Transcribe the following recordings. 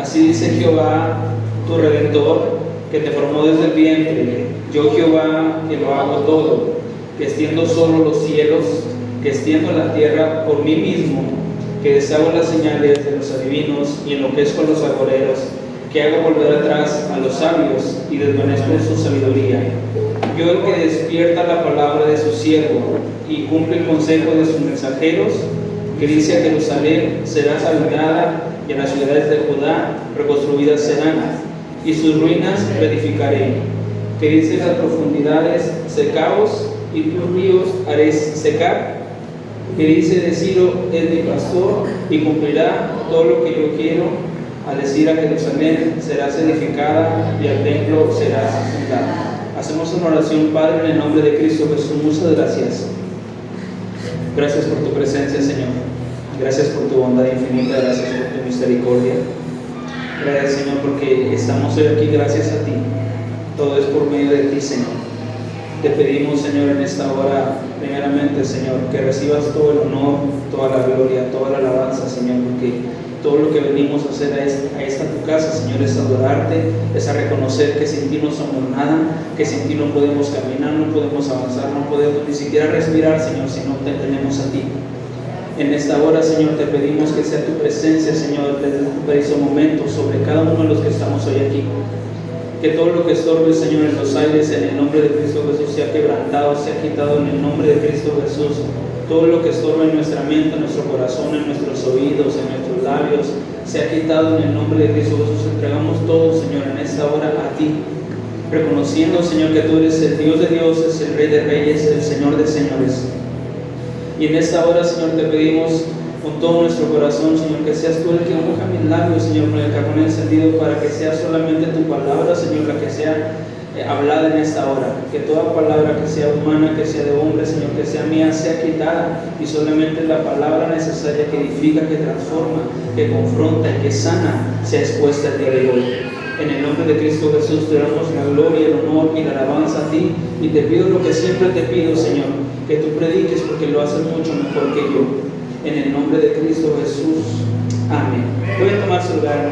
Así dice Jehová, tu Redentor, que te formó desde el vientre. Yo Jehová, que lo hago todo, que extiendo solo los cielos, que extiendo la tierra por mí mismo, que deshago las señales de los adivinos y enloquezco a los agoreros, que hago volver atrás a los sabios y desvanezco su sabiduría. Yo el que despierta la palabra de su siervo y cumple el consejo de sus mensajeros, que dice a Jerusalén será salutada y a las ciudades de Judá reconstruidas serán, y sus ruinas reedificaré. Que dice las profundidades secaos y tus ríos haréis secar. Que dice de Ciro es mi pastor y cumplirá todo lo que yo quiero. A decir a Jerusalén serás edificada y al templo serás fundada. Hacemos una oración, Padre, en el nombre de Cristo Jesús. Muchas gracias. Gracias por tu presencia, Señor. Gracias por tu bondad infinita. Gracias por tu misericordia. Gracias, Señor, porque estamos hoy aquí gracias a ti. Todo es por medio de ti, Señor. Te pedimos, Señor, en esta hora, primeramente, Señor, que recibas todo el honor, toda la gloria, toda la alabanza, Señor, porque todo lo que venimos a hacer a esta tu casa, Señor, es adorarte, es a reconocer que sin ti no somos nada, que sin ti no podemos caminar, no podemos avanzar, no podemos ni siquiera respirar, Señor, si no te tenemos a ti. En esta hora, Señor, te pedimos que sea tu presencia, Señor, desde este preciso momento sobre cada uno de los que estamos hoy aquí. Que todo lo que estorbe, Señor, en los aires, en el nombre de Cristo Jesús, sea quebrantado, sea quitado en el nombre de Cristo Jesús. Todo lo que estorbe en nuestra mente, en nuestro corazón, en nuestros oídos, en nuestros labios, sea quitado en el nombre de Cristo Jesús. Entregamos todo, Señor, en esta hora a ti, reconociendo, Señor, que tú eres el Dios de dioses, el Rey de reyes, el Señor de señores. Y en esta hora, Señor, te pedimos con todo nuestro corazón, Señor, que seas tú el que unja mis labios, Señor, con el carbón encendido, para que sea solamente tu palabra, Señor, la que sea hablada en esta hora. Que toda palabra que sea humana, que sea de hombre, Señor, que sea mía, sea quitada, y solamente la palabra necesaria que edifica, que transforma, que confronta y que sana, sea expuesta el día de hoy. En el nombre de Cristo Jesús te damos la gloria, el honor y la alabanza a ti, y te pido lo que siempre te pido, Señor, que tú prediques, porque lo haces mucho mejor que yo. En el nombre de Cristo Jesús. Amén. Pueden tomar su lugar.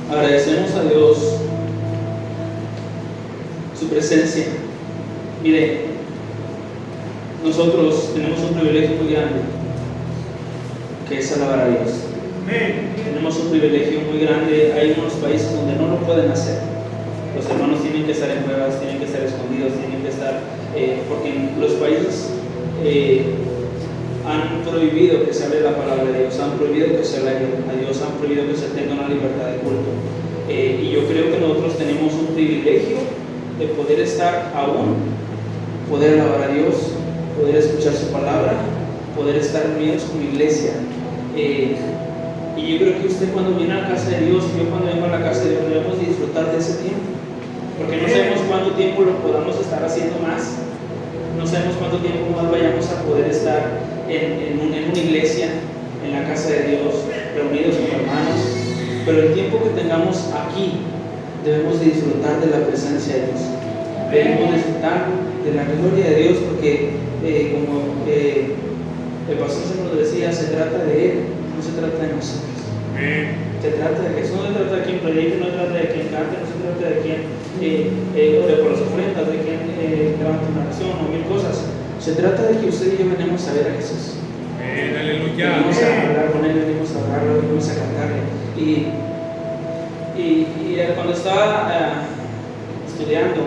Agradecemos a Dios su presencia. Mire, nosotros tenemos un privilegio muy grande, que es alabar a Dios. Tenemos un privilegio muy grande. Hay unos países donde no lo pueden hacer. Los hermanos tienen que estar en cuevas, tienen que estar escondidos, tienen que estar, porque en los países han prohibido que se hable la palabra de Dios, han prohibido que se hable a Dios, han prohibido que se tenga una libertad de culto. Y yo creo que nosotros tenemos un privilegio de poder estar aún, poder alabar a Dios, poder escuchar su palabra, poder estar unidos con la iglesia. Y yo creo que usted, cuando viene a la casa de Dios, y yo cuando vengo a la casa de Dios, debemos disfrutar de ese tiempo, porque no sabemos cuánto tiempo lo podamos estar haciendo más, no sabemos cuánto tiempo más vayamos a poder estar en una iglesia, en la casa de Dios, reunidos con hermanos, pero el tiempo que tengamos aquí debemos de disfrutar de la presencia de Dios, debemos disfrutar de la gloria de Dios, porque como el pastor se nos decía, se trata de Él, no se trata de nosotros. Se trata de Jesús, no se trata de quien predique, no se trata de quien cante, no se trata de quien ore por las ofrendas, de quien levante una oración o mil cosas. Se trata de que usted y yo venimos a ver a Jesús. Aleluya. Venimos a hablar con Él, venimos a adorarlo, venimos a cantarle. Y cuando estaba estudiando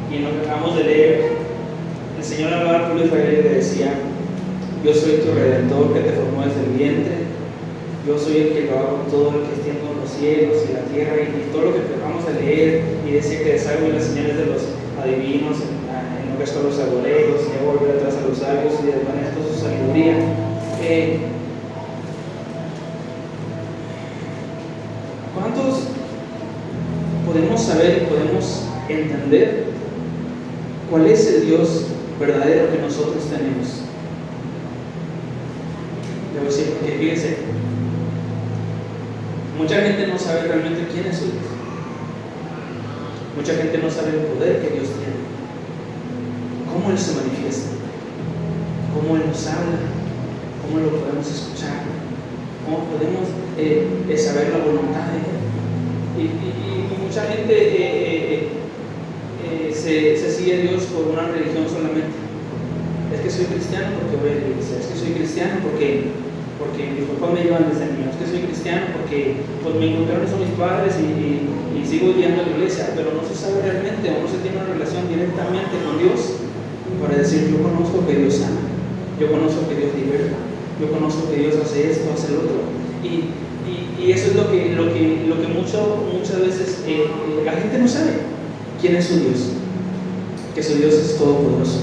y en lo que acabamos de leer, el Señor hablaba al pueblo de Israel y le decía: yo soy tu Redentor, que te formó desde el vientre. Yo soy el que lo hago todo, el que extiendo los cielos y la tierra, y todo lo que acabamos de leer. Y decía que deshago las señales de los adivinos, enloquezco a los agoreros, y hago volver atrás a los sabios, y desvanezco su sabiduría. ¿Cuántos podemos saber y podemos entender cuál es el Dios verdadero que nosotros tenemos? Debo decir, porque fíjense, mucha gente no sabe realmente quién es su Dios. Mucha gente no sabe el poder que Dios tiene, cómo Él se manifiesta, cómo Él nos habla, cómo lo podemos escuchar, cómo podemos saber la voluntad de Él. Y mucha gente se sigue a Dios por una religión solamente. Es que soy cristiano porque voy a la iglesia, es que soy cristiano porque mis papás me llevan desde niño, es que soy cristiano porque pues, me encontraron son mis padres y sigo yendo a la iglesia, pero no se sabe realmente o no se tiene una relación directamente con Dios para decir yo conozco que Dios ama, yo conozco que Dios liberta, yo conozco que Dios hace esto, hace lo otro. Y eso es lo que muchas veces la gente no sabe. ¿Quién es su Dios? Que su Dios es todopoderoso,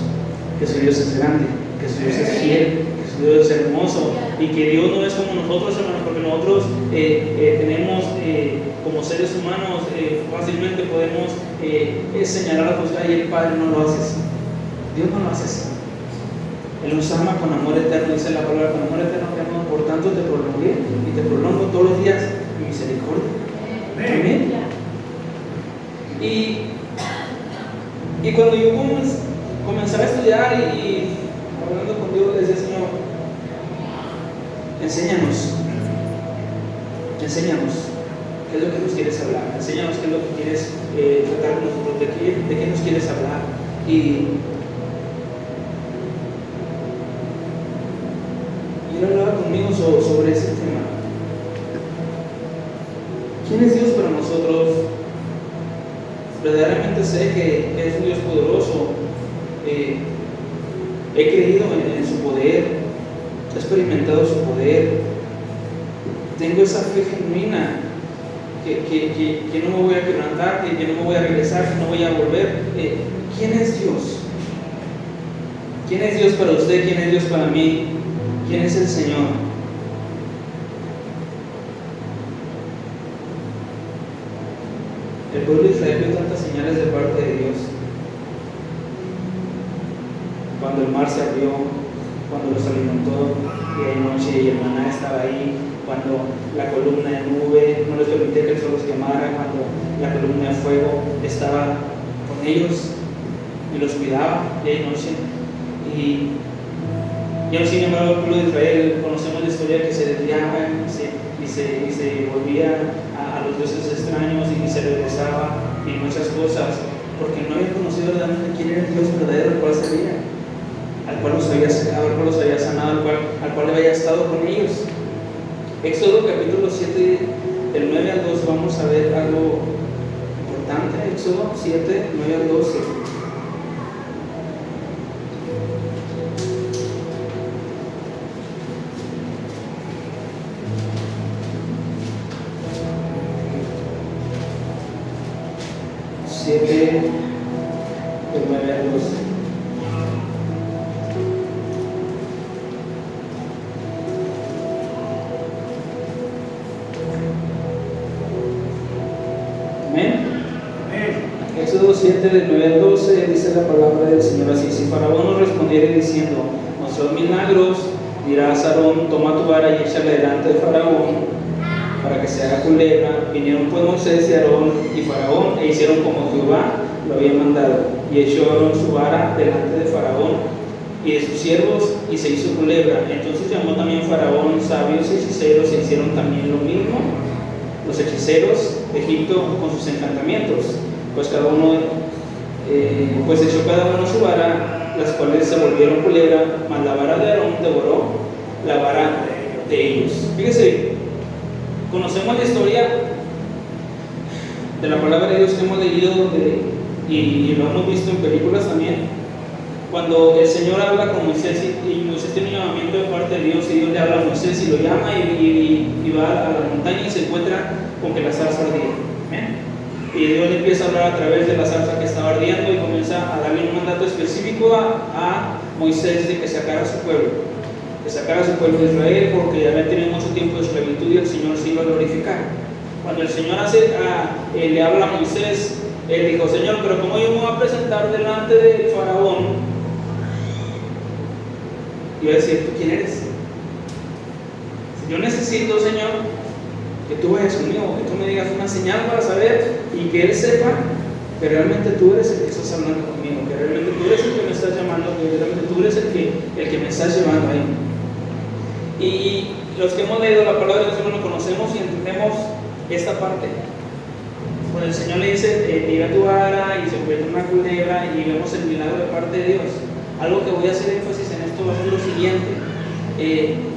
que su Dios es grande, que su Dios es fiel, que su Dios es hermoso y que Dios no es como nosotros, hermanos, porque nosotros tenemos como seres humanos fácilmente podemos señalar a juzgar y el Padre no lo hace así. Dios no lo hace así. Él nos ama con amor eterno, dice la palabra, con amor eterno te amo, por tanto te prolongué y te prolongo todos los días mi misericordia. Amén. Y cuando yo comenzaba a estudiar y hablando con Dios, le decía, Señor, enséñanos qué es lo que nos quieres hablar, enséñanos qué es lo que quieres tratar con nosotros, de qué nos quieres hablar. Y él hablaba conmigo sobre ese tema. ¿Quién es Dios para nosotros? Verdaderamente sé que es un Dios poderoso. He creído en su poder, he experimentado su poder. Tengo esa fe genuina que no me voy a quebrantar, que no me voy a regresar, que no voy a volver. ¿Quién es Dios? ¿Quién es Dios para usted? ¿Quién es Dios para mí? ¿Quién es el Señor? El pueblo de Israel vio tantas señales de parte de Dios. Cuando el mar se abrió, cuando los alimentó día y noche y el maná estaba ahí, cuando la columna de nube no les permitía que el sol los quemara, cuando la columna de fuego estaba con ellos y los cuidaba día y noche. Y aún sin embargo el pueblo de Israel, conocemos la historia que se desviaba y se volvía a los dioses extraños y se regresaba y muchas cosas, porque no había conocido verdaderamente quién era el Dios verdadero al cual servía, al cual los había sacado, al cual los había sanado, al cual había estado con ellos. Éxodo capítulo 7, del 9 al 12, vamos a ver algo importante. Éxodo 7, 9 al 12. Del 9 al 12. Amén. Éxodo 7, del 9 al 12, dice la palabra del Señor así: si Faraón nos respondiere diciendo, mostró milagros, dirás a Aarón, toma tu vara y échala delante de Faraón, para que se haga culebra. Vinieron pues Moisés y Aarón y Faraón e hicieron como Jehová lo había mandado, y echó Aarón su vara delante de Faraón y de sus siervos y se hizo culebra. Entonces llamó también Faraón sabios y hechiceros e hicieron también lo mismo los hechiceros de Egipto con sus encantamientos, pues cada uno pues echó cada uno su vara, las cuales se volvieron culebra, mas la vara de Aarón devoró la vara de ellos. Fíjese, conocemos la historia de la palabra de Dios que hemos leído y lo hemos visto en películas también. Cuando el Señor habla con Moisés y Moisés tiene un llamamiento de parte de Dios y Dios le habla a Moisés y lo llama y va a la montaña y se encuentra con que la zarza ardía. ¿Amén? Y Dios le empieza a hablar a través de la zarza que estaba ardiendo y comienza a darle un mandato específico a Moisés de que sacara a su pueblo. De sacar a su pueblo de Israel, porque ya había tenido mucho tiempo de esclavitud y el Señor se iba a glorificar. Cuando el Señor le habla a Moisés, él dijo: Señor, pero ¿cómo yo me voy a presentar delante de Faraón? Y va a decir: ¿tú quién eres? Yo necesito, Señor, que tú vayas conmigo, que tú me digas una señal para saber y que Él sepa que realmente tú eres el que estás hablando conmigo, que realmente tú eres el que me estás llamando, que realmente tú eres el que me estás llevando ahí. Y los que hemos leído la palabra de Dios, hermano, conocemos y entendemos esta parte. Cuando el Señor le dice, tira tu vara y se convierte en una culebra, y vemos el milagro de parte de Dios. Algo que voy a hacer énfasis en esto va a ser lo siguiente.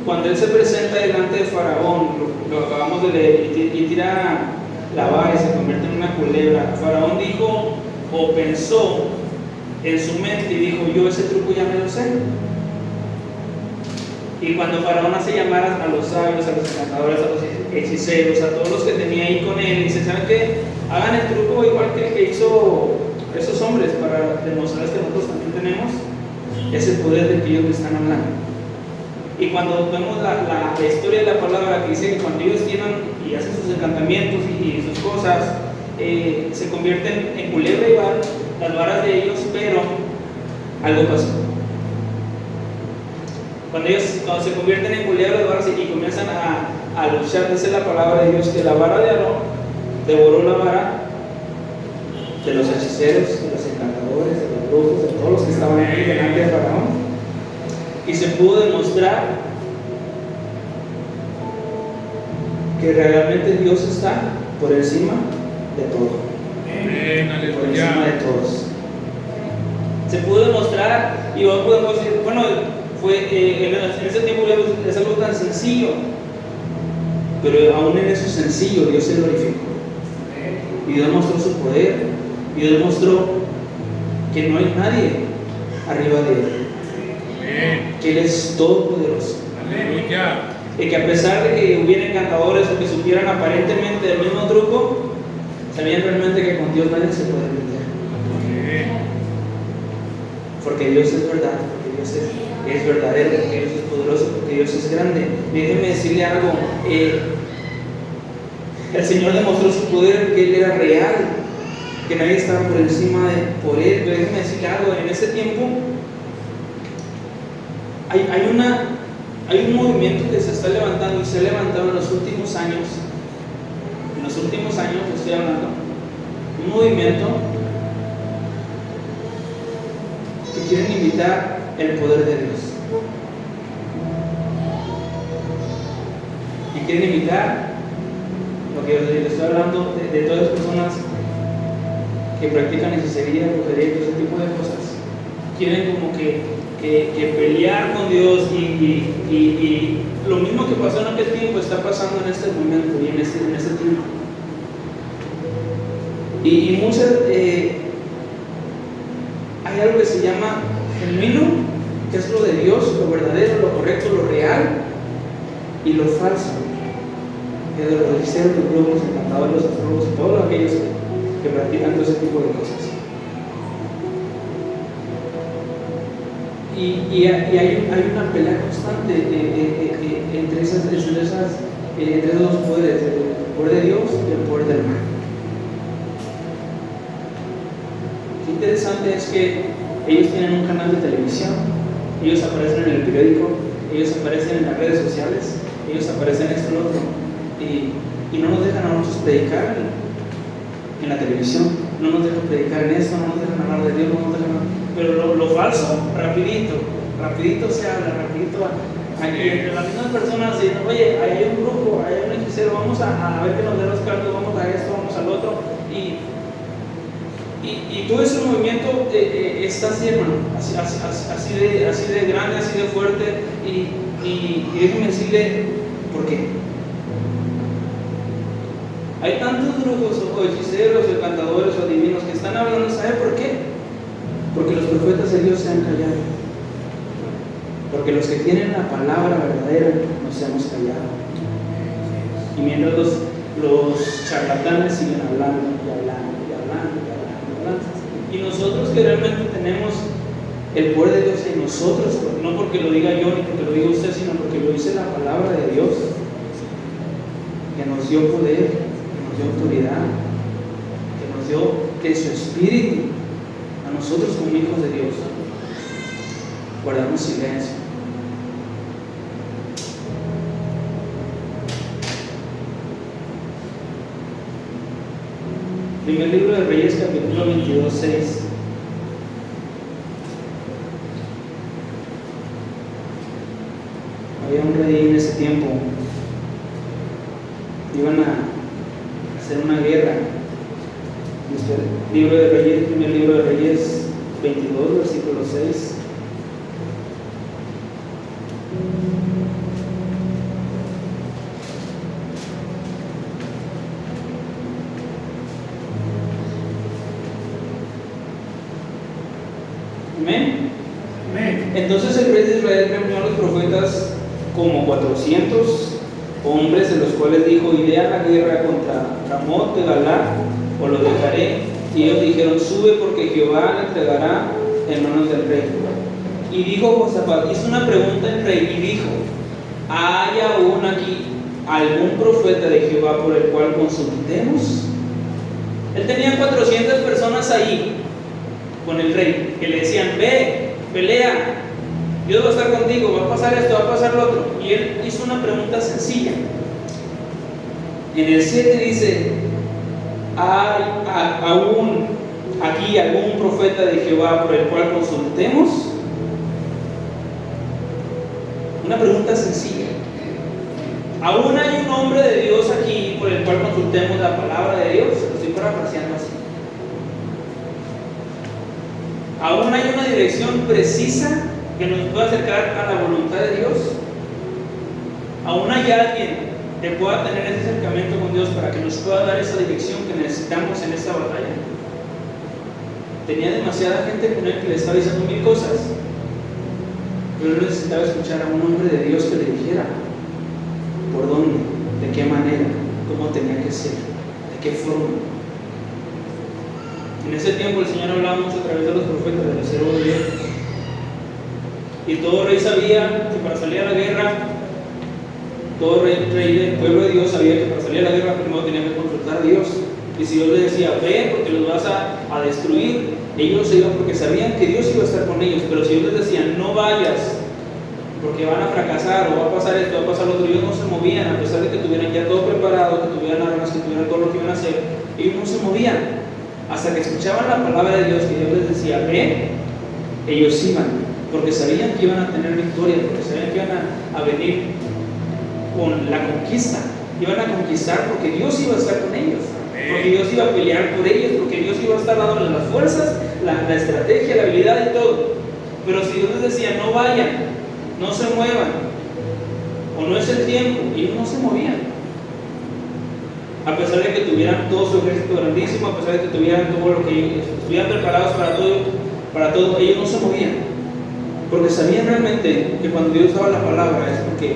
Cuando Él se presenta delante de Faraón, lo acabamos de leer, y tira la vara y se convierte en una culebra, Faraón dijo o pensó en su mente y dijo, yo ese truco ya me lo sé. Y cuando Faraón hace llamar a los sabios, a los encantadores, a los hechiceros, a todos los que tenía ahí con él, y dice, ¿saben qué? Hagan el truco igual que el que hizo esos hombres, para demostrarles que nosotros también tenemos ese poder del que ellos me están hablando. Y cuando vemos la historia de la palabra que dice que cuando ellos tienen y hacen sus encantamientos y sus cosas, se convierten en culebra y van las varas de ellos, pero algo pasó. Cuando se convierten en culebra y varas y comienzan a luchar, dice la palabra de Dios que la vara de Aarón devoró la vara de los hechiceros, de los encantadores, de los brujos, de todos los que estaban ahí delante de Faraón. Y se pudo demostrar que realmente Dios está por encima de todo. Por encima de todos. Se pudo demostrar, y hoy podemos decir, bueno, en ese tiempo es algo tan sencillo, pero aún en eso sencillo Dios se glorificó. Y Dios mostró su poder, y Dios demostró que no hay nadie arriba de Él. Que Él es todopoderoso. Y que a pesar de que hubiera encantadores o que supieran aparentemente el mismo truco, sabían realmente que con Dios nadie se puede meter. Porque Dios es verdad, porque Dios es verdadero, porque Dios es poderoso, porque Dios es grande. Déjenme decirle algo. El Señor demostró su poder, que Él era real, que nadie estaba por encima por Él. Pero déjenme decirle algo. En ese tiempo hay un movimiento que se está levantando y se ha levantado en los últimos años. En los últimos años estoy hablando. Un movimiento que quieren imitar el poder de Dios. Y quieren imitar lo que yo les estoy hablando de todas las personas que practican hechicería, brujería y todo ese tipo de cosas. Quieren como que pelear con Dios y lo mismo que pasó en aquel tiempo está pasando en este momento y en este tiempo. Y muchas hay algo que se llama genuino, que es lo de Dios, lo verdadero, lo correcto, lo real, y lo falso, que es de los hechiceros, los brujos, los encantadores, los astrólogos y todos aquellos que practican todo ese tipo de cosas. Y hay una pelea constante entre esos dos poderes, el poder de Dios y el poder del mal. Qué interesante es que ellos tienen un canal de televisión, ellos aparecen en el periódico, ellos aparecen en las redes sociales, ellos aparecen en esto y lo otro, y no nos dejan a nosotros predicar en la televisión, no nos dejan predicar en esto, no nos dejan hablar de Dios, no nos dejan hablar. Pero lo falso, rapidito se habla, rapidito aquí entre las mismas personas dicen, oye, ahí hay un brujo, ahí hay un hechicero, vamos a ver que nos dé los cartos, vamos a esto, vamos al otro. Y todo ese movimiento está así, hermano, así de grande, así de fuerte. Y déjenme decirle por qué. Hay tantos brujos o hechiceros o cantadores o adivinos que están hablando, ¿sabe por qué? Porque los profetas de Dios se han callado. Porque los que tienen la palabra verdadera nos hemos callado. Y mientras los charlatanes siguen hablando y hablando y hablando y hablando y hablando. Y nosotros que realmente tenemos el poder de Dios en nosotros, no porque lo diga yo ni porque lo diga usted, sino porque lo dice la palabra de Dios, que nos dio poder, que nos dio autoridad, que nos dio de su espíritu. A nosotros como hijos de Dios guardamos silencio. Primer libro de Reyes, capítulo 22, 6. Había un rey en ese tiempo. Iban a hacer una guerra. Libro de Reyes, primer libro de Reyes 22, versículo 6. Amén. Amén. Entonces el rey de Israel reunió a los profetas como 400 hombres, de los cuales dijo: iré a la guerra contra Ramot de Galaad, o lo dejaré. Y ellos dijeron: sube, porque Jehová le entregará en manos del rey. Y dijo Josafat, hizo una pregunta al rey y dijo: ¿hay aún aquí algún profeta de Jehová por el cual consultemos? Él tenía 400 personas ahí con el rey, que le decían: ve, pelea, Dios va a estar contigo, va a pasar esto, va a pasar lo otro. Y él hizo una pregunta sencilla. En el 7 dice: ¿hay aún aquí algún profeta de Jehová por el cual consultemos? Una pregunta sencilla. ¿Aún hay un hombre de Dios aquí por el cual consultemos la palabra de Dios? Lo estoy parafraseando así. ¿Aún hay una dirección precisa que nos pueda acercar a la voluntad de Dios? ¿Aún hay alguien que pueda tener ese acercamiento con Dios para que nos pueda dar esa dirección que necesitamos en esta batalla? Tenía demasiada gente con él que le estaba diciendo mil cosas, pero él necesitaba escuchar a un hombre de Dios que le dijera por dónde, de qué manera, cómo tenía que ser, de qué forma. En ese tiempo el Señor hablaba mucho a través de los profetas, de los siervos de Dios. Y todo rey sabía que para salir a la guerra, todo rey del pueblo de Dios sabía que para salir a la guerra primero tenía que consultar a Dios. Y si Dios les decía: ve, porque los vas a destruir, ellos se iban porque sabían que Dios iba a estar con ellos. Pero si Dios les decía: no vayas, porque van a fracasar, o va a pasar esto, va a pasar lo otro, ellos no se movían, a pesar de que tuvieran ya todo preparado, que tuvieran armas, que tuvieran todo lo que iban a hacer. Ellos no se movían hasta que escuchaban la palabra de Dios, que Dios les decía: ve. Ellos iban, porque sabían que iban a tener victoria, porque sabían que iban a venir con la conquista. Iban a conquistar porque Dios iba a estar con ellos, porque Dios iba a pelear por ellos, porque Dios iba a estar dándoles las fuerzas, la estrategia, la habilidad y todo. Pero si Dios les decía: no vayan, no se muevan, o no es el tiempo, ellos no se movían. A pesar de que tuvieran todo su ejército grandísimo, a pesar de que tuvieran todo lo que estuvieran preparados para todo, ellos no se movían, porque sabían realmente que cuando Dios daba la palabra es porque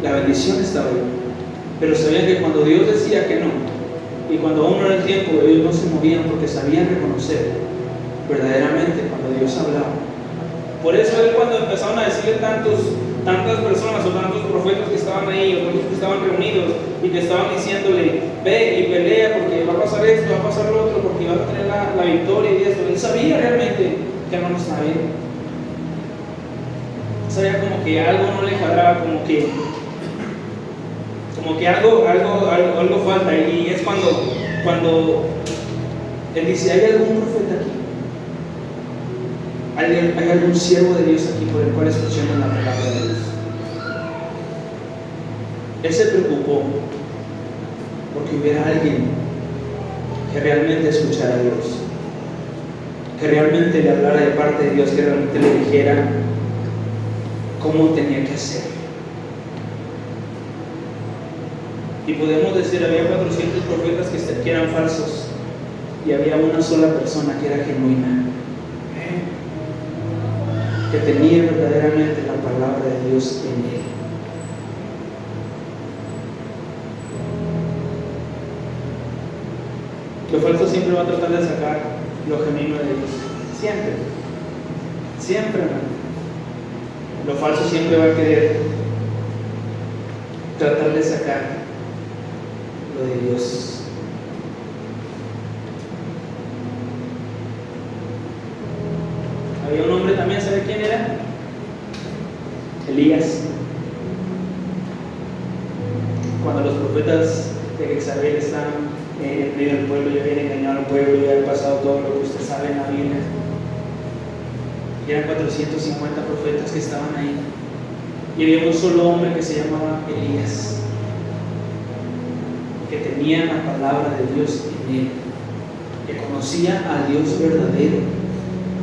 la bendición estaba ahí. Pero sabían que cuando Dios decía que no, y cuando aún no era el tiempo, ellos no se movían, porque sabían reconocer verdaderamente cuando Dios hablaba. Por eso él, cuando empezaron a decirle tantas personas o tantos profetas que estaban ahí, o tantos que estaban reunidos y que estaban diciéndole: ve y pelea, porque va a pasar esto, va a pasar lo otro, porque vas a tener la victoria y esto, él sabía realmente que no estaba bien. Sabía como que algo no le cuadraba, como que algo falta. Y es cuando él dice: ¿hay algún profeta aquí? ¿Hay algún siervo de Dios aquí por el cual escuchemos la palabra de Dios? Él se preocupó porque hubiera alguien que realmente escuchara a Dios, que realmente le hablara de parte de Dios, que realmente le dijera cómo tenía que hacer. Y podemos decir: había 400 profetas que eran falsos, y había una sola persona que era genuina, que tenía verdaderamente la palabra de Dios en él. Lo falso siempre va a tratar de sacar lo genuino de Dios. Siempre, hermano. Lo falso siempre va a querer tratar de sacar lo de Dios. Había un hombre también, ¿sabe quién era? Elías. Cuando los profetas de Jezabel estaban en medio del pueblo, ya habían engañado al pueblo, ya había pasado todo lo que usted sabe en la Biblia. Y eran 450 profetas que estaban ahí. Y había un solo hombre que se llamaba Elías, que tenía la palabra de Dios en él, que conocía al Dios verdadero,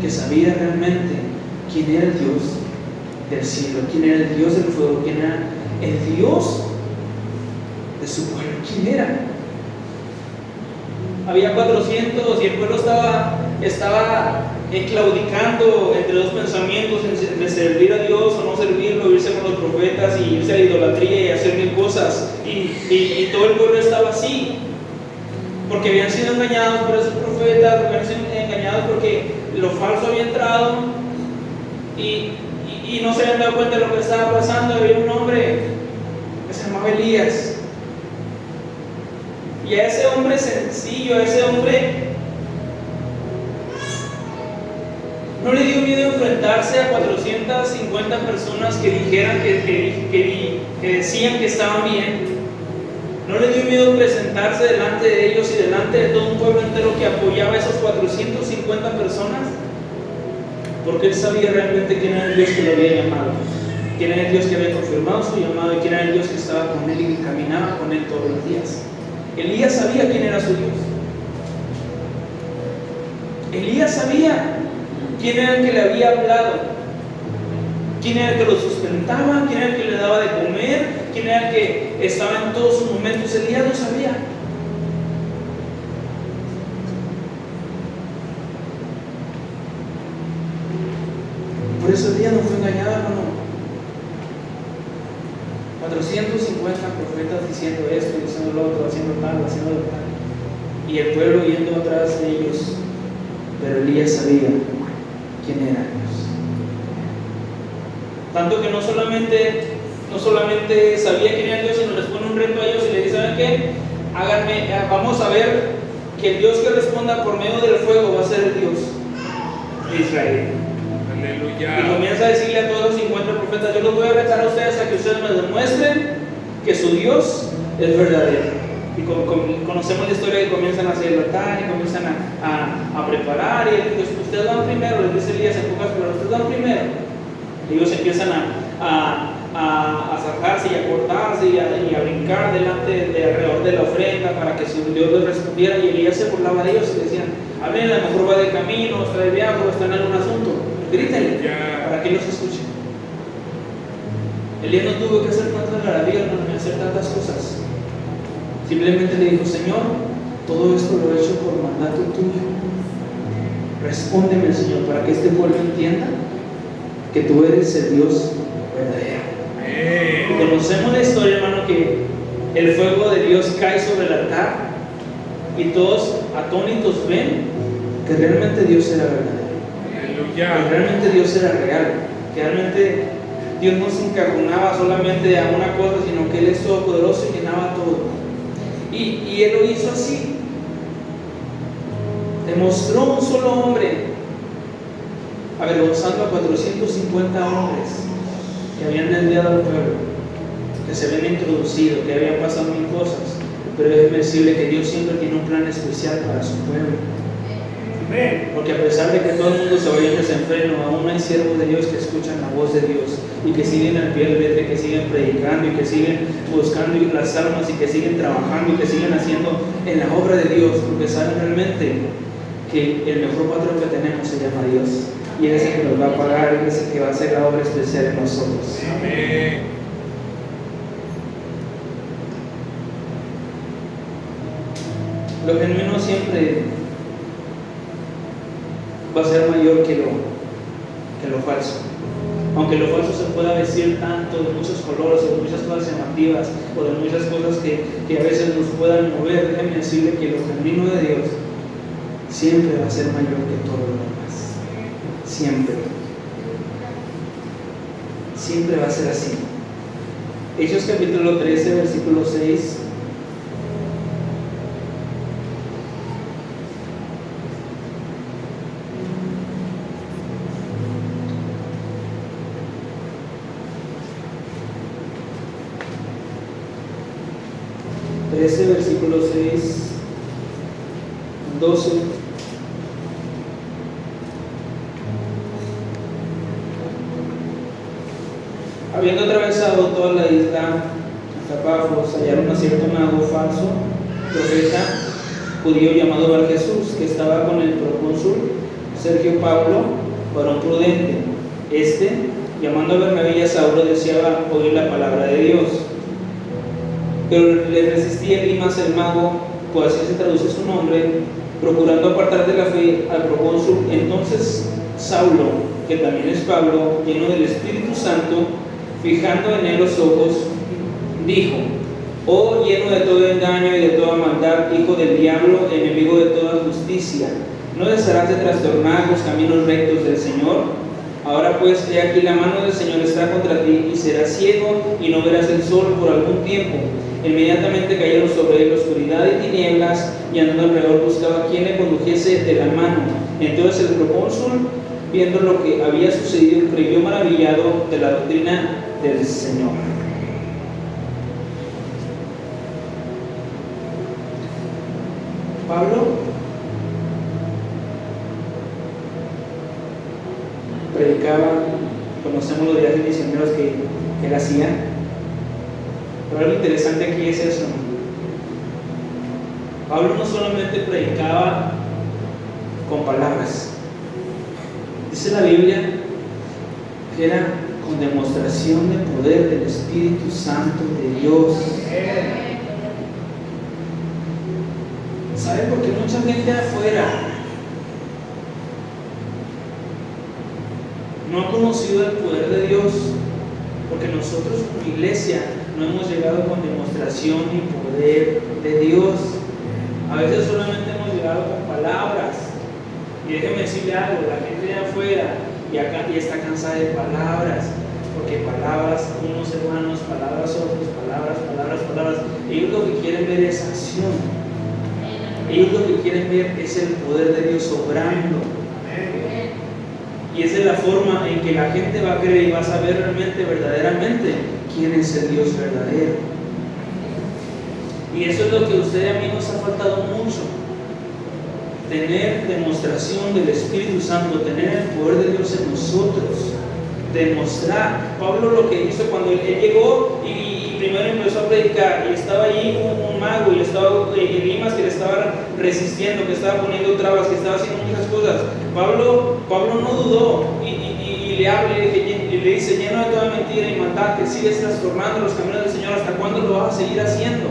que sabía realmente quién era el Dios del cielo, quién era el Dios del fuego, quién era el Dios de su pueblo, quién era. Había 400 y el pueblo estaba claudicando entre dos pensamientos, de servir a Dios o no servirlo, irse con los profetas y irse a la idolatría y hacer mil cosas. Y todo el pueblo estaba así, porque habían sido engañados por esos profetas, habían sido engañados porque lo falso había entrado y no se habían dado cuenta de lo que estaba pasando. Había un hombre que se llamaba Elías. Y a ese hombre sencillo, a ese hombre no le dio miedo enfrentarse a 450 personas que dijeran que decían que estaban bien. No le dio miedo presentarse delante de ellos y delante de todo un pueblo entero que apoyaba a esas 450 personas, porque él sabía realmente quién era el Dios que lo había llamado, quién era el Dios que había confirmado su llamado y quién era el Dios que estaba con él y que caminaba con él todos los días. Elías sabía quién era su Dios. Elías sabía quién era el que le había hablado, quién era el que lo sustentaba, quién era el que le daba de comer, quién era el que estaba en todos sus momentos. Elías lo sabía. Por eso Elías no fue engañado, hermano. 450 profetas diciendo esto, diciendo lo otro, haciendo tal, haciendo lo tal, y el pueblo yendo atrás de ellos. Pero Elías sabía quién era Dios. Tanto que no solamente sabía quién era Dios, sino les pone un reto a ellos y les dice: ¿saben qué? Vamos a ver que el Dios que responda por medio del fuego va a ser el Dios de Israel. Aleluya. Y comienza a decirle a todos los 50 profetas: yo los voy a retar a ustedes a que ustedes me demuestren que su Dios es verdadero. Y conocemos la historia que comienzan a hacer tal y comienzan a preparar, y pues, ustedes van primero, les dice Elías en pocas palabras: ustedes van primero. Y ellos empiezan a sacarse y a cortarse y a brincar alrededor de la ofrenda para que su Dios les respondiera. Y Elías se burlaba de ellos y decían: hablen, a lo mejor va de camino, está de viaje o está en algún asunto, grítenle para que los escuchen. Elías no tuvo que hacer tantas maravillas, no hacer tantas cosas. Simplemente le dijo: Señor, todo esto lo he hecho por mandato tuyo. Respóndeme, Señor, para que este pueblo entienda que tú eres el Dios verdadero. Y conocemos la historia, hermano, que el fuego de Dios cae sobre el altar y todos atónitos ven que realmente Dios era verdadero. Que realmente Dios era real. Que realmente Dios no se encarnaba solamente a una cosa, sino que Él es todopoderoso y llenaba todo. Y Él lo hizo así. Demostró un solo hombre avergonzando a 450 hombres que habían desviado al pueblo, que se habían introducido, que habían pasado mil cosas. Pero es decirle que Dios siempre tiene un plan especial para su pueblo. Porque a pesar de que todo el mundo se vaya en desenfreno, aún hay siervos de Dios que escuchan la voz de Dios y que siguen al pie del letra, que siguen predicando y que siguen buscando las almas y que siguen trabajando y que siguen haciendo en la obra de Dios, porque saben realmente que el mejor patrón que tenemos se llama Dios, y Él es el que nos va a pagar, Él es el que va a hacer la obra especial en nosotros. Amén. Lo genuino siempre va a ser mayor que lo falso. Aunque lo falso se pueda vestir tanto de muchos colores, o de muchas cosas llamativas, o de muchas cosas que a veces nos puedan mover, déjenme decirle que lo genuino de Dios siempre va a ser mayor que todo lo demás. Siempre. Siempre va a ser así. Hechos capítulo 13, versículo 6. Versículo 6 12. Habiendo atravesado toda la isla hasta Pafos, hallaron a cierto mago falso, profeta judío llamado Bar Jesús, que estaba con el procónsul Sergio Paulo, varón prudente. Llamando a Bernabé y a Saulo, deseaba oír la palabra de Dios. Pero le resistía Elimas el mago, pues así se traduce su nombre, procurando apartar de la fe al procónsul. Entonces Saulo, que también es Pablo, lleno del Espíritu Santo, fijando en él los ojos, dijo: oh, lleno de todo engaño y de toda maldad, hijo del diablo, enemigo de toda justicia, ¿no desearás de trastornar los caminos rectos del Señor? Ahora pues, he aquí la mano del Señor está contra ti, y serás ciego y no verás el sol por algún tiempo. Inmediatamente cayeron sobre él oscuridad y tinieblas, y andando alrededor buscaba quien le condujese de la mano. Entonces el procónsul, viendo lo que había sucedido, creyó maravillado de la doctrina del Señor. Pablo predicaba, conocemos los viajes misioneros que él hacía, pero algo interesante aquí es eso. Pablo no solamente predicaba con palabras, dice la Biblia que era con demostración de poder del Espíritu Santo de Dios. ¿Saben por qué mucha gente afuera no ha conocido el poder de Dios? Porque nosotros como iglesia no hemos llegado con demostración y poder de Dios. A veces solamente hemos llegado con palabras. Y déjeme decirle algo: la gente de afuera y acá ya está cansada de palabras, porque palabras unos hermanos, palabras otros, palabras. Ellos lo que quieren ver es acción. Ellos lo que quieren ver es el poder de Dios obrando. Y esa es la forma en que la gente va a creer y va a saber realmente, verdaderamente, quién es el Dios verdadero. Y eso es lo que a usted y a mí nos ha faltado mucho: tener demostración del Espíritu Santo, tener el poder de Dios en nosotros, demostrar. Pablo lo que hizo cuando él llegó y primero empezó a predicar, y estaba allí un mago, y estaba Elimas que le estaba resistiendo, que estaba poniendo trabas, que estaba haciendo muchas cosas. Pablo no dudó y le habla y le dice: lleno de toda mentira y maldad, que sigues trastornando los caminos del Señor, ¿hasta cuándo lo vas a seguir haciendo?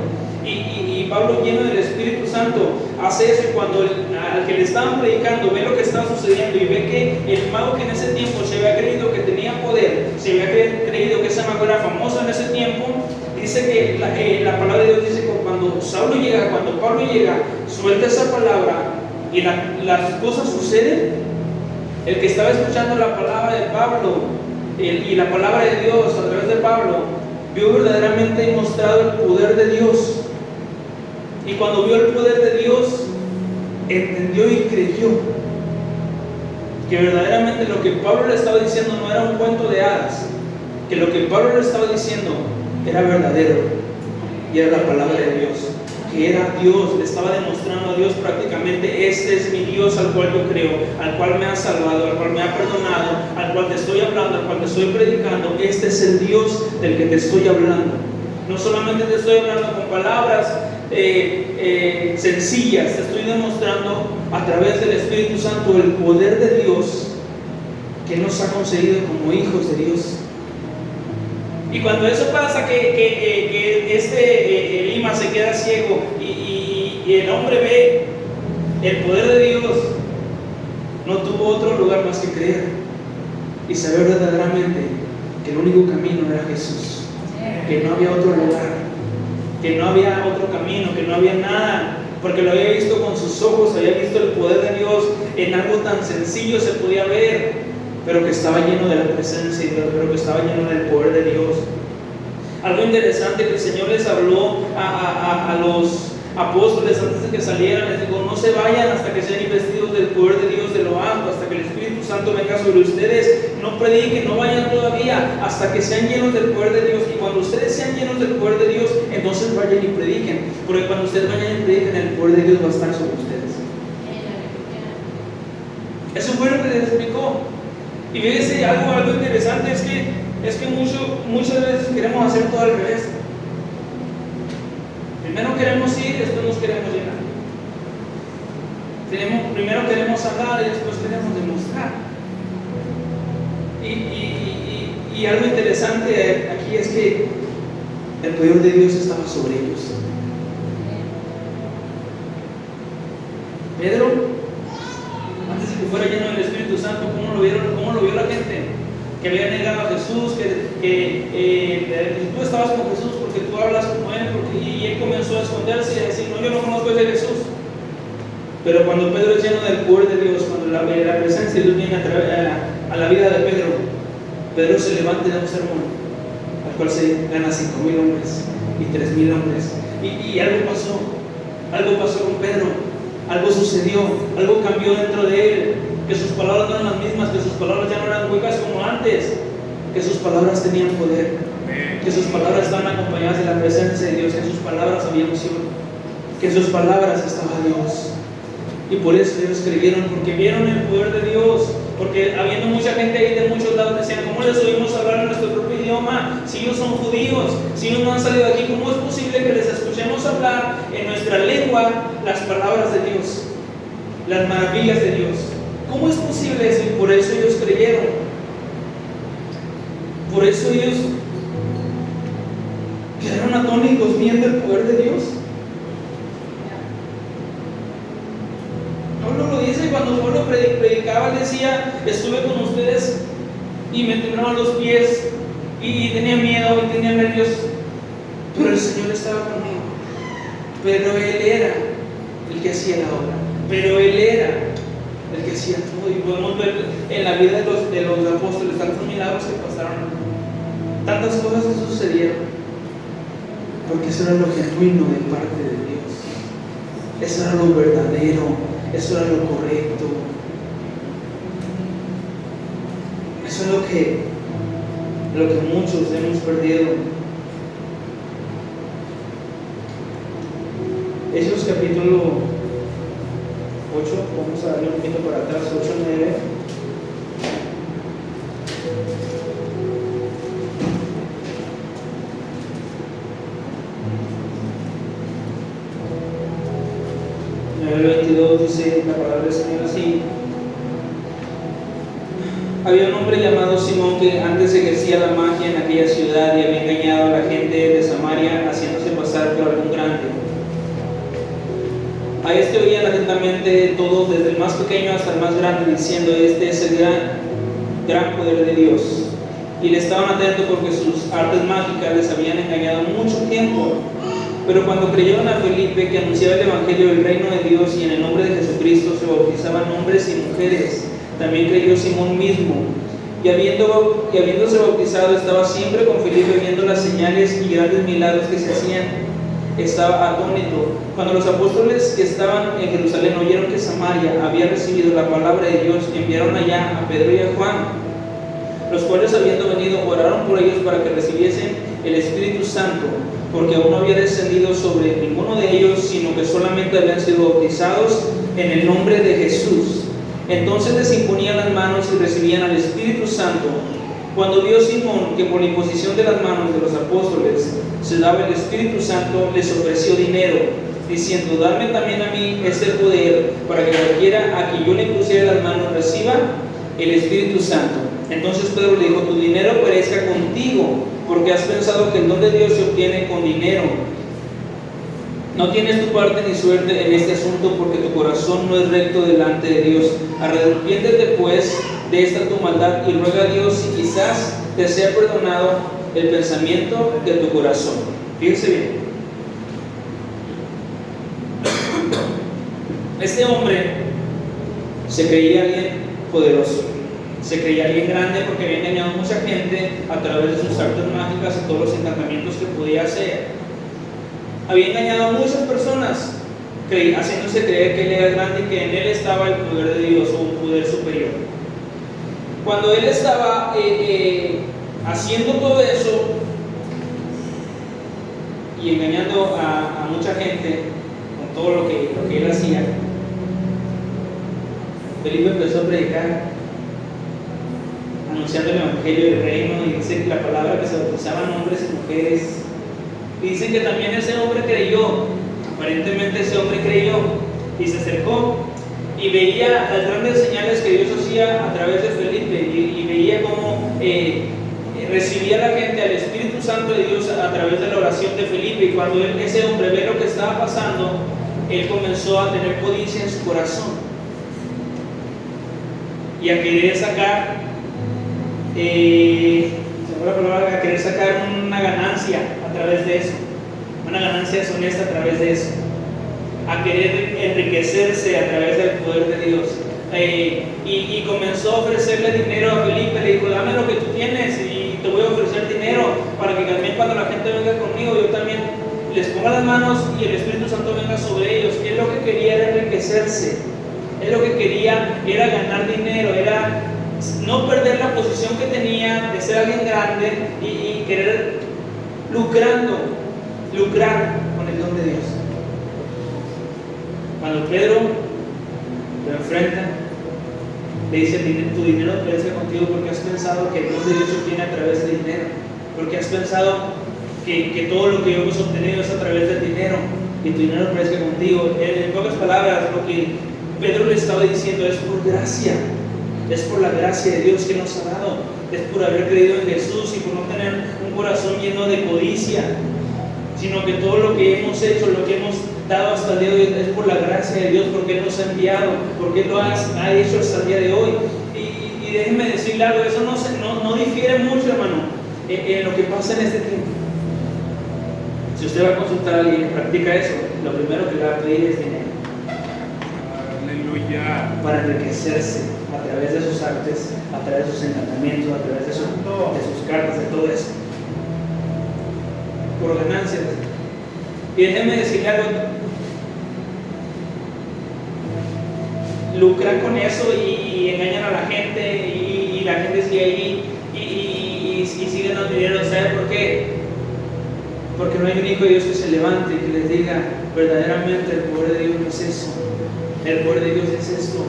Y Pablo, lleno del Espíritu Santo, hace eso. Y cuando al que le estaban predicando ve lo que estaba sucediendo y ve que el mago que en ese tiempo se había creído que tenía poder, se había creído que ese mago era famoso en ese tiempo, dice que la palabra de Dios dice que cuando Pablo llega, suelta esa palabra y las cosas suceden. El que estaba escuchando la palabra de Pablo y la palabra de Dios a través de Pablo, vio verdaderamente mostrado el poder de Dios. Y cuando vio el poder de Dios, entendió y creyó que verdaderamente lo que Pablo le estaba diciendo no era un cuento de hadas, que lo que Pablo le estaba diciendo era verdadero y era la palabra de Dios, que era Dios. Le estaba demostrando a Dios prácticamente: este es mi Dios al cual yo creo, al cual me ha salvado, al cual me ha perdonado, al cual te estoy hablando, al cual te estoy predicando. Este es el Dios del que te estoy hablando. No solamente te estoy hablando con palabras sencillas, te estoy demostrando a través del Espíritu Santo el poder de Dios que nos ha concedido como hijos de Dios. Y cuando eso pasa, que Elimas se queda ciego y el hombre ve el poder de Dios, no tuvo otro lugar más que creer y saber verdaderamente que el único camino era Jesús, que no había otro lugar, que no había otro camino, que no había nada, porque lo había visto con sus ojos, había visto el poder de Dios en algo tan sencillo, se podía ver, pero que estaba lleno de la presencia, pero que estaba lleno del poder de Dios. Algo interesante que el Señor les habló a los apóstoles antes de que salieran, les dijo: no se vayan hasta que sean investidos del poder de Dios de lo alto, hasta que el Espíritu Santo venga sobre ustedes. No prediquen, no vayan todavía hasta que sean llenos del poder de Dios. Y cuando ustedes sean llenos del poder de Dios, entonces vayan y prediquen, porque cuando ustedes vayan y prediquen, el poder de Dios va a estar sobre ustedes. Eso fue lo que les explicó. Y fíjense, algo interesante es que muchas veces queremos hacer todo al revés. Primero queremos ir, después nos queremos llenar. Primero queremos hablar y después queremos demostrar. Y algo interesante aquí es que el poder de Dios estaba sobre ellos. Pedro, antes de que fuera lleno del Espíritu Santo, ¿cómo lo vio la gente? Que había negado a Jesús, que tú estabas con Jesús porque tú hablas como Él, y Él comenzó a esconderse y a decir, no, yo no conozco a ese Jesús. Pero cuando Pedro es lleno del poder de Dios, cuando la presencia de Dios viene a la vida de Pedro se levanta y da un sermón, al cual se gana 5,000 hombres y 3,000 hombres. Y algo pasó con Pedro, algo sucedió, algo cambió dentro de él, que sus palabras no eran las mismas, que sus palabras ya no eran huecas como antes, que sus palabras tenían poder, que sus palabras estaban acompañadas de la presencia de Dios, que en sus palabras había emoción, que en sus palabras estaba Dios. Y por eso ellos creyeron, porque vieron el poder de Dios, porque habiendo mucha gente ahí de muchos lados decían, ¿cómo les oímos hablar en nuestro propio idioma? Si ellos son judíos, si ellos no han salido de aquí, ¿cómo es posible que les escuchemos hablar en nuestra lengua las palabras de Dios, las maravillas de Dios? ¿Cómo es posible eso? Y por eso ellos creyeron. Por eso ellos quedaron atónitos viendo el poder de Dios. Pablo lo dice cuando Pablo predicaba, él decía, estuve con ustedes y me temblaban los pies y tenía miedo y tenía nervios, pero el Señor estaba conmigo. Pero Él era el que hacía la obra, pero Él era el que hacía todo. Y podemos ver en la vida de los apóstoles tantos milagros que pasaron, tantas cosas que sucedieron, porque eso era lo genuino de parte de Dios, eso era lo verdadero, eso era lo correcto, eso es lo que muchos hemos perdido. Hechos capítulo 8, vamos a darle un poquito para atrás, 8, 9. En el 22 dice la palabra del Señor así: había un hombre llamado Simón que antes ejercía la magia en aquella ciudad y había engañado a la gente de Samaria haciéndose pasar por algún grande. A este oían atentamente todos, desde el más pequeño hasta el más grande, diciendo: este es el gran poder de Dios. Y le estaban atentos porque sus artes mágicas les habían engañado mucho tiempo. Pero cuando creyeron a Felipe, que anunciaba el evangelio del reino de Dios, y en el nombre de Jesucristo se bautizaban hombres y mujeres, también creyó Simón mismo. Y habiéndose bautizado, estaba siempre con Felipe, viendo las señales y grandes milagros que se hacían. Estaba atónito. Cuando los apóstoles que estaban en Jerusalén oyeron que Samaria había recibido la palabra de Dios, enviaron allá a Pedro y a Juan, los cuales, habiendo venido, oraron por ellos para que recibiesen el Espíritu Santo, porque aún no había descendido sobre ninguno de ellos, sino que solamente habían sido bautizados en el nombre de Jesús. Entonces les imponían las manos y recibían al Espíritu Santo. Cuando vio Simón que por la imposición de las manos de los apóstoles se daba el Espíritu Santo, les ofreció dinero, diciendo: dadme también a mí este poder, para que cualquiera a quien yo le impusiera las manos reciba el Espíritu Santo. Entonces Pedro le dijo: tu dinero perezca contigo, porque has pensado que el don de Dios se obtiene con dinero. No tienes tu parte ni suerte en este asunto, porque tu corazón no es recto delante de Dios. Arrepiéntete pues de esta tu maldad y ruega a Dios si quizás te sea perdonado el pensamiento de tu corazón. Fíjense bien. Este hombre se creía alguien poderoso, se creía alguien grande, porque había engañado a mucha gente a través de sus artes mágicas y todos los encantamientos que podía hacer. Había engañado a muchas personas, haciéndose creer que él era grande y que en él estaba el poder de Dios o un poder superior. Cuando él estaba haciendo todo eso y engañando a mucha gente con todo lo que él hacía, Felipe empezó a predicar, anunciando el evangelio del reino, y dice que la palabra que se bautizaban hombres y mujeres. Y dicen que también ese hombre creyó, aparentemente ese hombre creyó, y se acercó y veía las grandes señales que Dios hacía a través de Felipe, y veía cómo recibía la gente al Espíritu Santo de Dios a través de la oración de Felipe. Y cuando ese hombre ve lo que estaba pasando, él comenzó a tener codicia en su corazón y a querer sacar a querer sacar una ganancia a través de eso, una ganancia deshonesta a través de eso, a querer enriquecerse a través del poder de Dios. Y comenzó a ofrecerle dinero a Felipe. Le dijo: dame lo que tú tienes y te voy a ofrecer dinero para que también cuando la gente venga conmigo, yo también les ponga las manos y el Espíritu Santo venga sobre ellos. Él lo que quería era enriquecerse, él lo que quería era ganar dinero, era no perder la posición que tenía de ser alguien grande y querer lucrar con el don de Dios. Cuando Pedro lo enfrenta, le dice: tu dinero perece contigo, porque has pensado que el don de Dios se obtiene a través del dinero, porque has pensado que todo lo que hemos obtenido es a través del dinero, y tu dinero perece contigo. En pocas palabras, lo que Pedro le estaba diciendo es por gracia, es por la gracia de Dios que nos ha dado, es por haber creído en Jesús y por no tener un corazón lleno de codicia, sino que todo lo que hemos hecho, lo que hemos dado hasta el día de hoy es por la gracia de Dios, porque Él nos ha enviado, porque Él lo ha hecho hasta el día de hoy. Y déjenme decirle algo: eso no difiere mucho, hermano, en lo que pasa en este tiempo. Si usted va a consultar a alguien que practica eso, lo primero que le va a pedir es dinero. Aleluya. Para enriquecerse a través de sus artes, a través de sus encantamientos, a través de sus cartas, de todo eso, por ganancias. Y déjenme decirle algo: lucran con eso y engañan a la gente, y la gente sigue ahí y sigue dando dinero. ¿Sabe por qué? Porque no hay un hijo de Dios que se levante y que les diga: verdaderamente el poder de Dios no es eso, el poder de Dios es esto,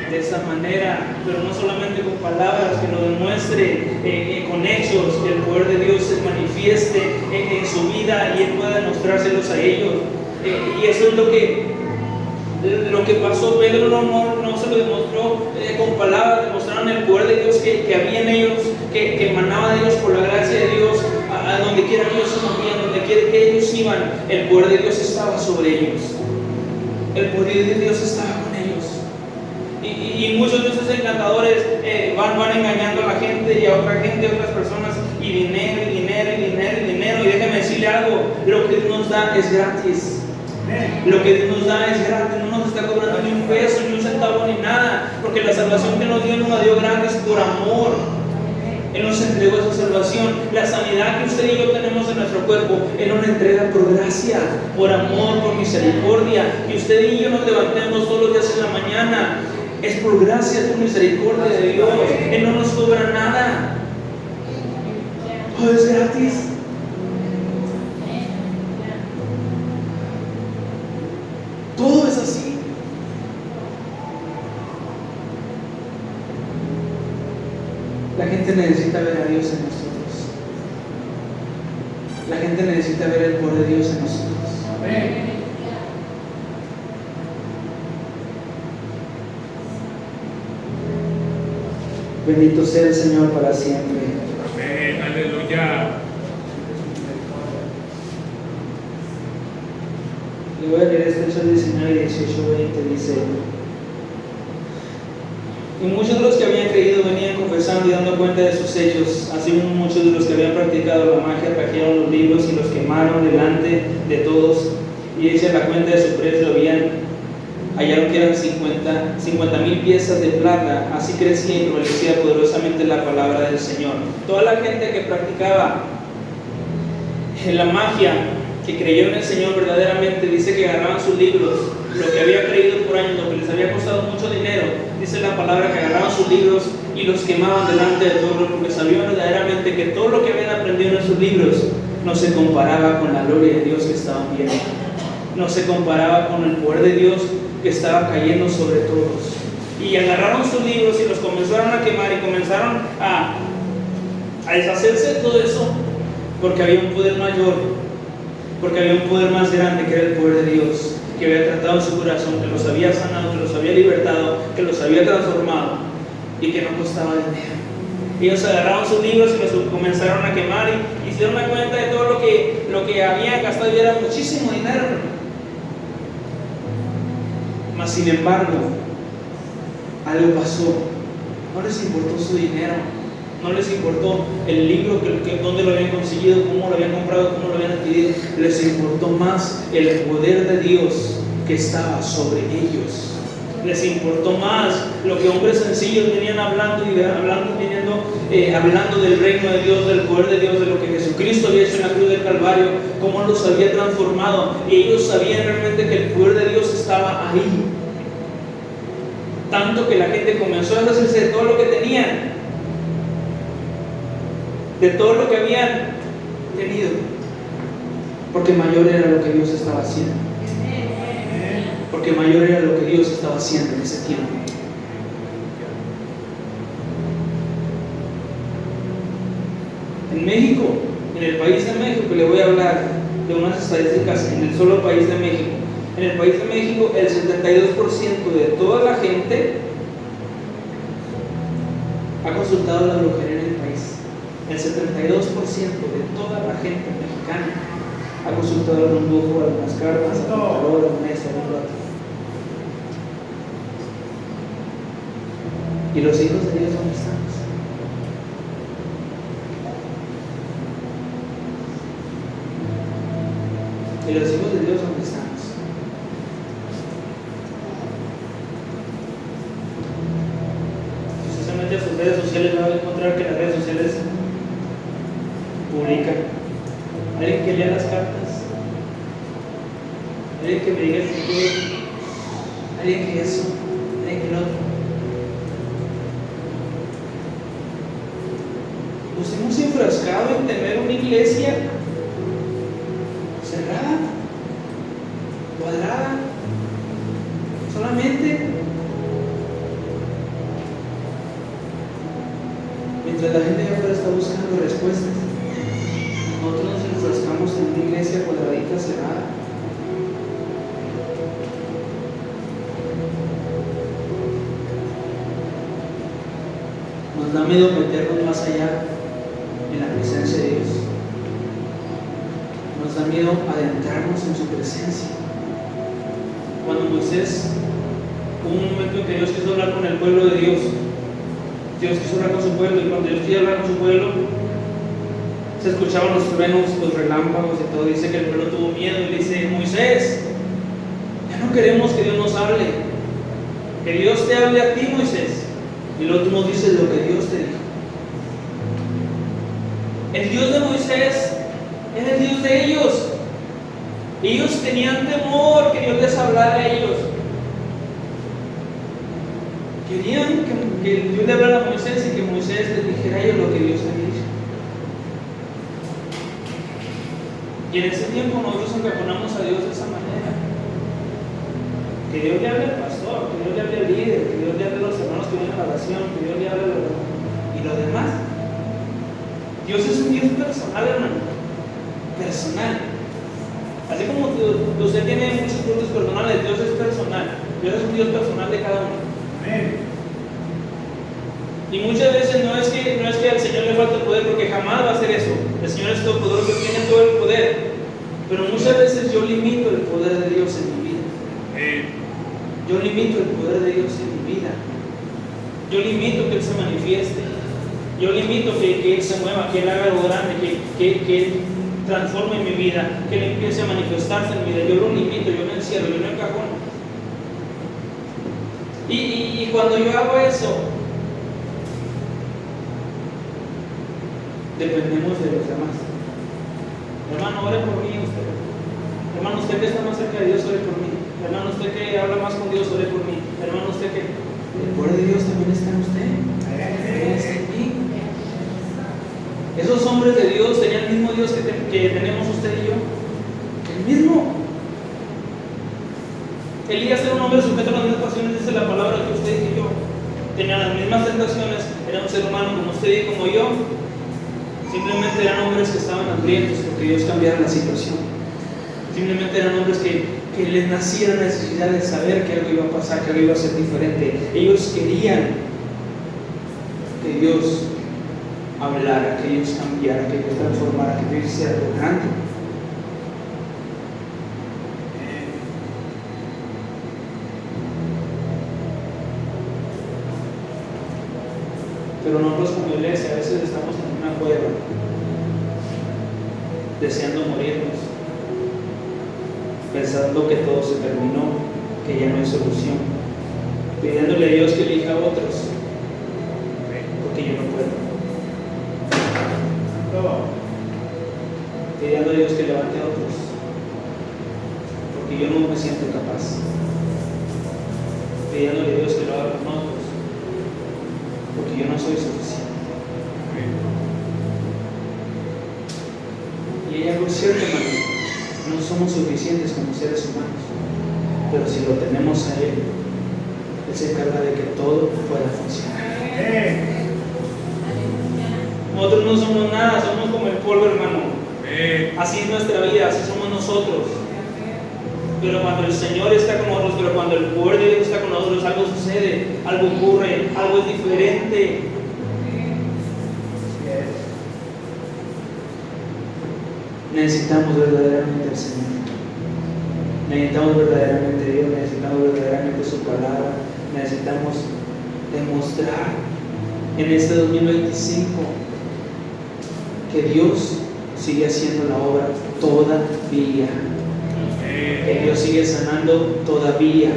de esa manera, pero no solamente con palabras, que lo demuestre con hechos, que el poder de Dios se manifieste en su vida y Él pueda demostrárselos a ellos. Y eso es lo que pasó. Pedro no se lo demostró con palabras, demostraron el poder de Dios que había en ellos, que emanaba de ellos por la gracia de Dios. A donde quiera que ellos se movían, donde quiera que ellos iban, el poder de Dios estaba sobre ellos, el poder de Dios estaba con ellos. Y muchos de esos encantadores van engañando a la gente y a otra gente, a otras personas, y dinero, y dinero, y dinero, y dinero. Y déjeme decirle algo: lo que Dios nos da es gratis. Lo que Dios nos da es gratis, no nos está cobrando ni un peso, ni un centavo, ni nada, porque la salvación que nos dio nos la dio gratis por amor. Él nos entregó esa salvación. La sanidad que usted y yo tenemos en nuestro cuerpo, Él nos la entrega por gracia, por amor, por misericordia. Que usted y yo nos levantemos todos los días en la mañana, es por gracia, por misericordia de Dios. Él no nos cobra nada, todo es gratis. Todo es así. La gente necesita ver a Dios en nosotros. La gente necesita ver el poder de Dios en nosotros. Amén. Bendito sea el Señor para siempre. Amén. Aleluya. Le voy a leer Hechos 19, 18, 20. Dice: y muchos de los que habían creído venían confesando y dando cuenta de sus hechos, así como muchos de los que habían practicado la magia trajeron los libros y los quemaron delante de todos, y hechas la cuenta de su precio hallaron que eran 50,000 piezas de plata. Así crecía y prevalecía poderosamente la palabra del Señor. Toda la gente que practicaba la magia, que creyó en el Señor verdaderamente, dice que agarraban sus libros, lo que había creído por años, lo que les había costado mucho dinero. Dice la palabra que agarraban sus libros y los quemaban delante de todos, porque sabían verdaderamente que todo lo que habían aprendido en esos libros no se comparaba con la gloria de Dios que estaban viendo, no se comparaba con el poder de Dios que estaba cayendo sobre todos. y agarraron sus libros y los comenzaron a quemar y comenzaron a deshacerse de todo eso, porque había un poder mayor, porque había un poder más grande que era el poder de Dios, que había tratado en su corazón, que los había sanado, que los había libertado, que los había transformado y que no costaba dinero. Ellos agarraron sus libros y los comenzaron a quemar y se dieron cuenta de todo lo que habían gastado, y era muchísimo dinero. Mas sin embargo, algo pasó. No les importó su dinero, no les importó el libro, dónde lo habían conseguido, cómo lo habían comprado, cómo lo habían adquirido. Les importó más el poder de Dios que estaba sobre ellos. Les importó más lo que hombres sencillos venían hablando del reino de Dios, del poder de Dios, de lo que Jesucristo había hecho en la cruz del Calvario, cómo los había transformado. Y ellos sabían realmente que el poder de Dios estaba ahí. Tanto que la gente comenzó a deshacerse de todo lo que tenían, de todo lo que habían tenido, porque mayor era lo que Dios estaba haciendo. Porque mayor era lo que Dios estaba haciendo en ese tiempo. En México, en el país de México, le voy a hablar de unas estadísticas en el solo país de México. En el país de México, el 72% de toda la gente ha consultado la brujería en el país. El 72% de toda la gente mexicana ha consultado algún brujo, algunas cartas, algún tarot, algún esto, algún otro. ¿Y los hijos de Dios dónde están? ¿Y los hijos de Dios dónde están? Si usted se mete a sus redes sociales, va a encontrar que las redes sociales publican. Alguien que lea las cartas, alguien que me diga el futuro, alguien que eso, alguien que el otro. Nos hemos enfrascado en tener una iglesia cerrada, cuadrada, solamente. Mientras la gente allá afuera está buscando respuestas, nosotros nos enfrascamos en una iglesia cuadradita, cerrada. Nos da miedo meternos más allá en la presencia de Dios. Nos da miedo adentrarnos en su presencia. Cuando Moisés, hubo un momento en que Dios quiso hablar con el pueblo de Dios, Dios quiso hablar con su pueblo, y cuando Dios quiso hablar con su pueblo, se escuchaban los truenos, los relámpagos y todo. Dice que el pueblo tuvo miedo y le dice: Moisés, ya no queremos que Dios nos hable, que Dios te hable a ti, Moisés. Y luego tú nos dices lo que Dios te dijo. El Dios de Moisés era el Dios de ellos. Ellos tenían temor que Dios les hablara a ellos. Querían que Dios le hablara a Moisés y que Moisés les dijera a ellos lo que Dios había dicho. Y en ese tiempo nosotros encajonamos a Dios de esa manera. Que Dios le hable al pastor, que Dios le hable al líder, que Dios le hable a los hermanos que vienen a la oración, que Dios le hable a los... y lo demás. Dios es un Dios personal, hermano. Personal. Así como usted tiene muchos cultos personales, Dios es personal. Dios es un Dios personal de cada uno. Amén. Y muchas veces no es que al Señor le falte el poder, porque jamás va a hacer eso. El Señor es todopoderoso, tiene todo el poder. Pero muchas veces yo limito el poder de Dios en mi vida. Yo limito el poder de Dios en mi vida. Yo limito que Él se manifieste. Yo limito que Él se mueva, que Él haga algo grande, que Él transforme mi vida, que Él empiece a manifestarse en mi vida. Yo lo limito, yo lo encierro, yo lo encajono. Y cuando yo hago eso, dependemos de los demás. Hermano, ore por mí usted. Hermano, usted que está más cerca de Dios, ore por mí. Hermano, usted que habla más con Dios, ore por mí. Hermano, usted que... el poder de Dios también está en usted. También está en mí. Esos hombres de Dios tenían el mismo Dios que tenemos usted y yo. El mismo. Elías era un hombre sujeto a las mismas ocasiones dice la palabra que usted y yo tenían las mismas tentaciones, era un ser humano como usted y como yo. Simplemente eran hombres que estaban hambrientos porque Dios cambiara la situación. Simplemente eran hombres que les nacía la necesidad de saber que algo iba a pasar, que algo iba a ser diferente. Ellos querían que Dios hablara, que Dios cambiara, que Dios transformara, que Dios hiciera algo grande. Pero nosotros como iglesia a veces estamos en una cueva deseando morirnos, pensando que todo se terminó, que ya no hay solución, pidiéndole a Dios que elija a otros, porque yo no puedo. Pidiendo a Dios que levante a otros, porque yo no me siento capaz. Pidiéndole a Dios que lo haga con otros, porque yo no soy suficiente. Y hay algo cierto, hermano, no somos suficientes como seres humanos, pero si lo tenemos a Él, Él se encarga de que todo pueda funcionar. Nosotros no somos nada, somos como el polvo, hermano. Así es nuestra vida, así somos nosotros. Pero cuando el Señor está con nosotros, pero cuando el poder de Dios está con nosotros, algo sucede, algo ocurre, algo es diferente. Necesitamos verdaderamente al Señor. Necesitamos verdaderamente a Dios, necesitamos verdaderamente su palabra. Necesitamos demostrar en este 2025 que Dios sigue haciendo la obra todavía. Que Dios sigue sanando todavía,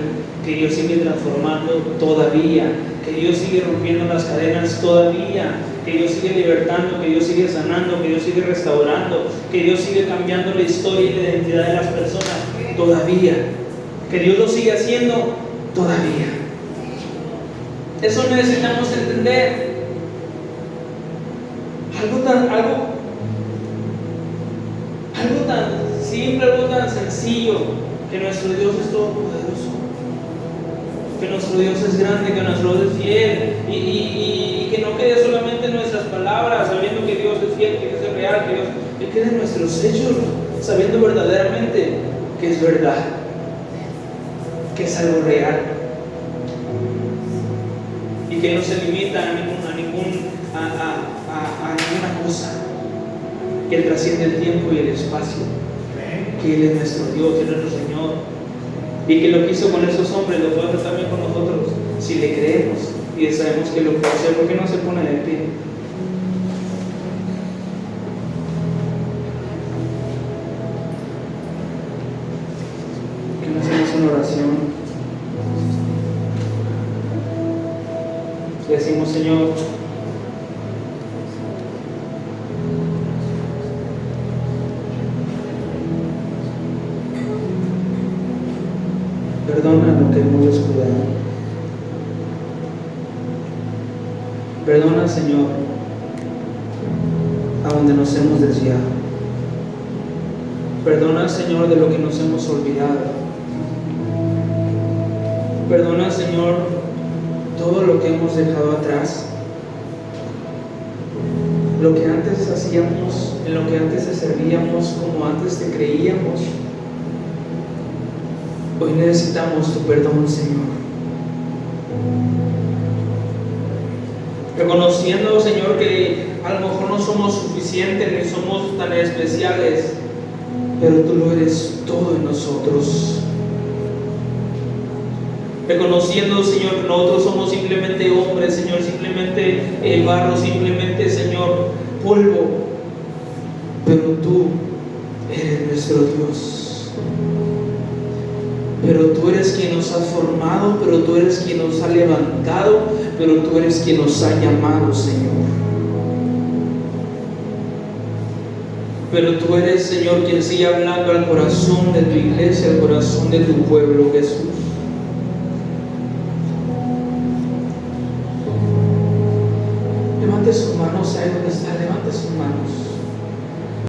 que Dios sigue transformando todavía, que Dios sigue rompiendo las cadenas todavía, que Dios sigue libertando, que Dios sigue sanando, que Dios sigue restaurando, que Dios sigue cambiando la historia y la identidad de las personas todavía, que Dios lo sigue haciendo todavía. Eso necesitamos entender. Algo tan simple, algo tan sencillo, que nuestro Dios es todopoderoso, que nuestro Dios es grande, que nuestro Dios es fiel, y que no quede solamente en nuestras palabras, sabiendo que Dios es fiel, que Dios es real, que quede en nuestros hechos, sabiendo verdaderamente que es verdad, que es algo real, y que no se limita a ninguna cosa, que Él trasciende el tiempo y el espacio, que Él es nuestro Dios, Él es nuestro Señor, y que lo que hizo con esos hombres lo puede hacer también con nosotros, si le creemos y sabemos que lo puede hacer. ¿Por qué no se pone de pie? Que no hacemos una oración y decimos: Señor, perdona lo que hemos descuidado. Perdona, Señor, a donde nos hemos desviado. Perdona, Señor, de lo que nos hemos olvidado. Perdona, Señor, todo lo que hemos dejado atrás. Lo que antes hacíamos, en lo que antes te servíamos, como antes te creíamos. Hoy necesitamos tu perdón, Señor. Reconociendo, Señor, que a lo mejor no somos suficientes ni somos tan especiales, pero tú lo eres todo en nosotros. Reconociendo, Señor, que nosotros somos simplemente hombres, Señor, simplemente barro, simplemente, Señor, polvo, pero tú eres nuestro Dios. Pero tú eres quien nos ha formado, pero tú eres quien nos ha levantado, pero tú eres quien nos ha llamado, Señor. Pero tú eres, Señor, quien sigue hablando al corazón de tu iglesia, al corazón de tu pueblo, Jesús. Levante sus manos ahí donde está, levante sus manos.